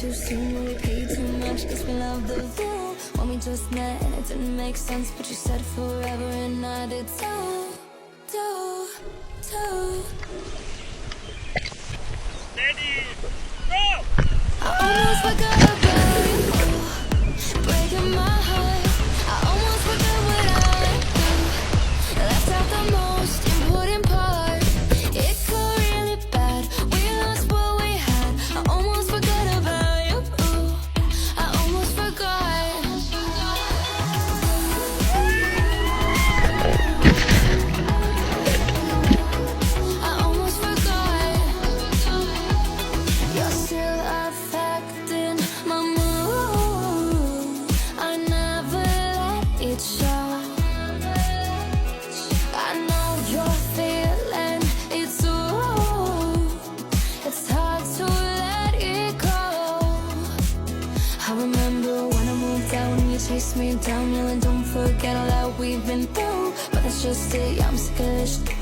too soon, we paid too much, cause we love the view. When we just met and it didn't make sense, but you said forever and I did too. Steady, go! I almost forgot about you, breaking my heart. I almost forgot what I do, left out the most important part. It got really bad, we lost what we had. I almost forgot about you, I almost forgot. I almost forgot. You're still affecting my mood. I never let it show. I know you're feeling it too. It's hard to let it go. I remember when I moved out and you chased me down, yelling, don't forget all that we've been through. But that's just it, yeah, I'm sick of this shit.